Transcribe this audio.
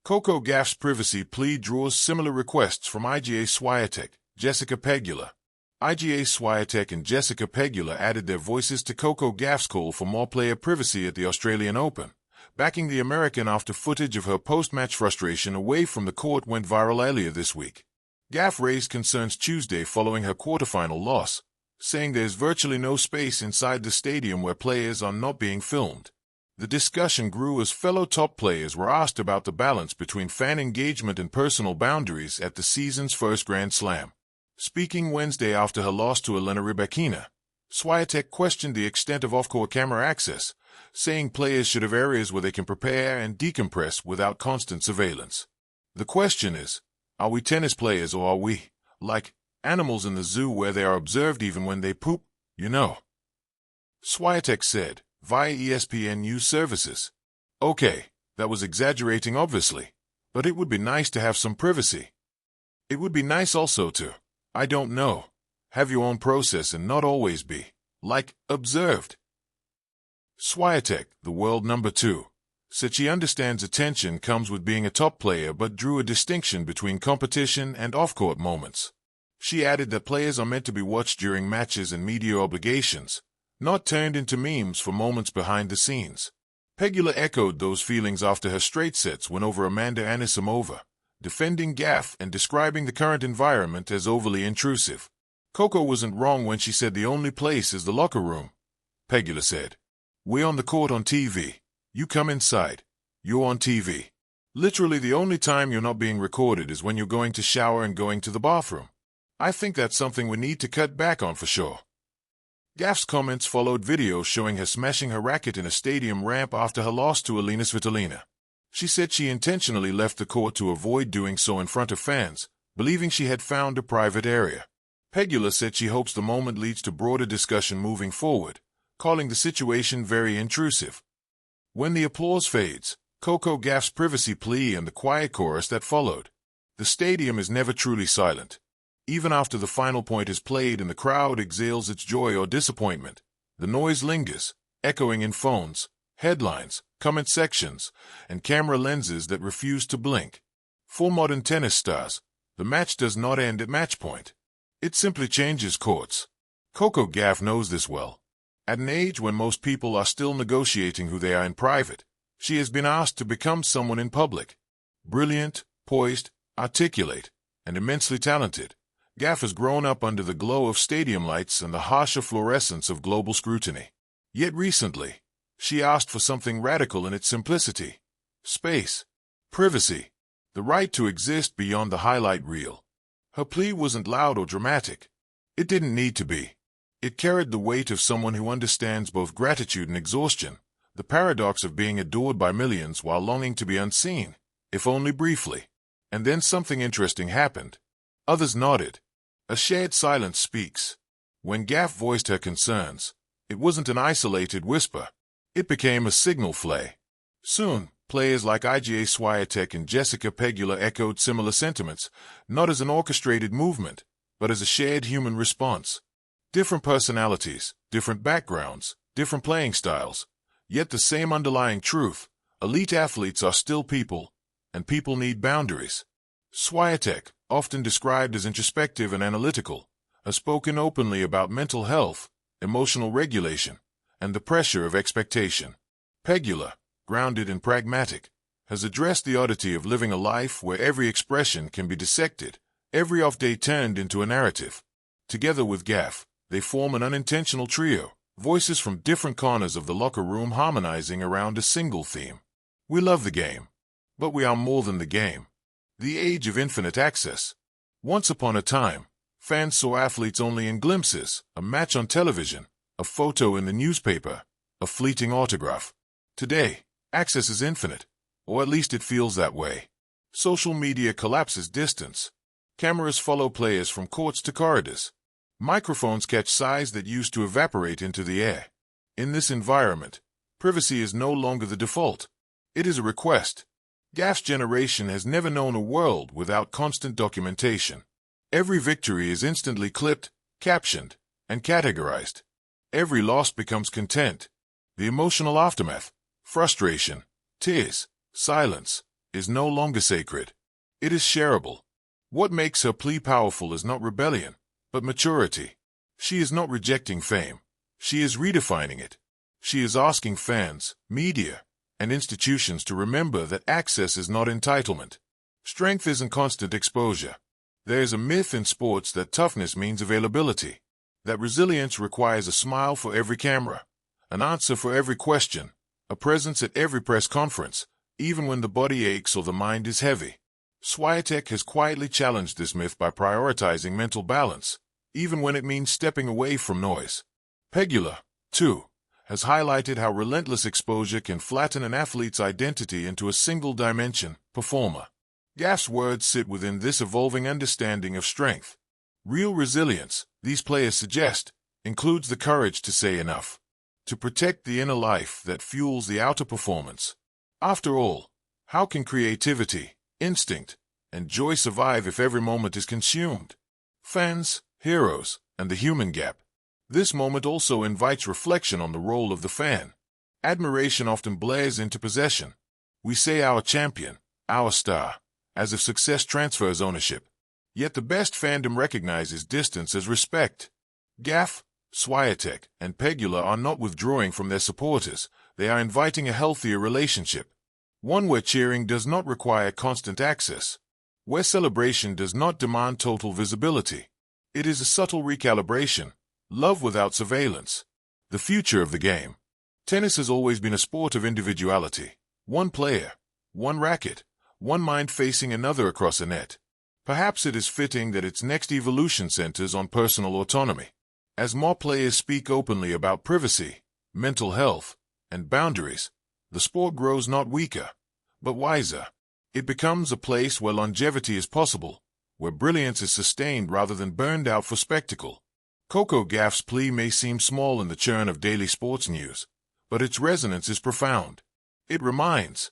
Coco Gauff's privacy plea draws similar requests from Iga Swiatek, Jessica Pegula. Iga Swiatek and Jessica Pegula added their voices to Coco Gauff's call for more player privacy at the Australian Open, backing the American after footage of her post-match frustration away from the court went viral earlier this week. Gauff raised concerns Tuesday following her quarterfinal loss, saying there's virtually no space inside the stadium where players are not being filmed. The discussion grew as fellow top players were asked about the balance between fan engagement and personal boundaries at the season's first Grand Slam. Speaking Wednesday after her loss to Elena Rybakina, Swiatek questioned the extent of off-court camera access, saying players should have areas where they can prepare and decompress without constant surveillance. The question is, are we tennis players or are we, like, animals in the zoo where they are observed even when they poop, you know? Swiatek said, via ESPN News Services. Okay, that was exaggerating obviously, but it would be nice to have some privacy. It would be nice also to, I don't know, have your own process and not always be, like, observed. Swiatek, the world number 2, said she understands attention comes with being a top player but drew a distinction between competition and off-court moments. She added that players are meant to be watched during matches and media obligations, not turned into memes for moments behind the scenes. Pegula echoed those feelings after her straight sets win over Amanda Anisimova, defending Gauff and describing the current environment as overly intrusive. Coco wasn't wrong when she said the only place is the locker room. Pegula said, "We're on the court on TV. You come inside. You're on TV. Literally the only time you're not being recorded is when you're going to shower and going to the bathroom. I think that's something we need to cut back on for sure." Gauff's comments followed videos showing her smashing her racket in a stadium ramp after her loss to Elena Svitolina. She said she intentionally left the court to avoid doing so in front of fans, believing she had found a private area. Pegula said she hopes the moment leads to broader discussion moving forward, calling the situation very intrusive. When the applause fades, Coco Gauff's privacy plea and the quiet chorus that followed. The stadium is never truly silent. Even after the final point is played and the crowd exhales its joy or disappointment, the noise lingers, echoing in phones, headlines, comment sections, and camera lenses that refuse to blink. For modern tennis stars, the match does not end at match point. It simply changes courts. Coco Gauff knows this well. At an age when most people are still negotiating who they are in private, she has been asked to become someone in public. Brilliant, poised, articulate, and immensely talented, Gauff has grown up under the glow of stadium lights and the harsher fluorescence of global scrutiny. Yet recently, she asked for something radical in its simplicity. Space. Privacy. The right to exist beyond the highlight reel. Her plea wasn't loud or dramatic. It didn't need to be. It carried the weight of someone who understands both gratitude and exhaustion, the paradox of being adored by millions while longing to be unseen, if only briefly. And then something interesting happened. Others nodded. A shared silence speaks. When Gauff voiced her concerns, it wasn't an isolated whisper. It became a signal flare. Soon, players like Iga Swiatek and Jessica Pegula echoed similar sentiments, not as an orchestrated movement, but as a shared human response. Different personalities, different backgrounds, different playing styles, yet the same underlying truth: elite athletes are still people, and people need boundaries. Swiatek, often described as introspective and analytical, has spoken openly about mental health, emotional regulation, and the pressure of expectation. Pegula, grounded and pragmatic, has addressed the oddity of living a life where every expression can be dissected, every off-day turned into a narrative. Together with Gauff, they form an unintentional trio, voices from different corners of the locker room harmonizing around a single theme. We love the game, but we are more than the game. The age of infinite access. Once upon a time, fans saw athletes only in glimpses, a match on television, a photo in the newspaper, a fleeting autograph. Today, access is infinite, or at least it feels that way. Social media collapses distance. Cameras follow players from courts to corridors. Microphones catch sighs that used to evaporate into the air. In this environment, privacy is no longer the default. It is a request. Gauff's generation has never known a world without constant documentation. Every victory is instantly clipped, captioned, and categorized. Every loss becomes content. The emotional aftermath, frustration, tears, silence, is no longer sacred. It is shareable. What makes her plea powerful is not rebellion, but maturity. She is not rejecting fame. She is redefining it. She is asking fans, media, and institutions to remember that access is not entitlement. Strength isn't constant exposure. There is a myth in sports that toughness means availability, that resilience requires a smile for every camera, an answer for every question, a presence at every press conference, even when the body aches or the mind is heavy. Swiatek has quietly challenged this myth by prioritizing mental balance, even when it means stepping away from noise. Pegula, too, has highlighted how relentless exposure can flatten an athlete's identity into a single dimension, performer. Gauff's words sit within this evolving understanding of strength. Real resilience, these players suggest, includes the courage to say enough, to protect the inner life that fuels the outer performance. After all, how can creativity, instinct, and joy survive if every moment is consumed? Fans, heroes, and the human gap. This moment also invites reflection on the role of the fan. Admiration often blares into possession. We say our champion, our star, as if success transfers ownership. Yet the best fandom recognizes distance as respect. Gauff, Swiatek, and Pegula are not withdrawing from their supporters. They are inviting a healthier relationship. One where cheering does not require constant access, where celebration does not demand total visibility. It is a subtle recalibration, love without surveillance. The future of the game. Tennis has always been a sport of individuality. One player, one racket, one mind facing another across a net. Perhaps it is fitting that its next evolution centers on personal autonomy. As more players speak openly about privacy, mental health, and boundaries, the sport grows not weaker, but wiser. It becomes a place where longevity is possible, where brilliance is sustained rather than burned out for spectacle. Coco Gauff's plea may seem small in the churn of daily sports news, but its resonance is profound. It reminds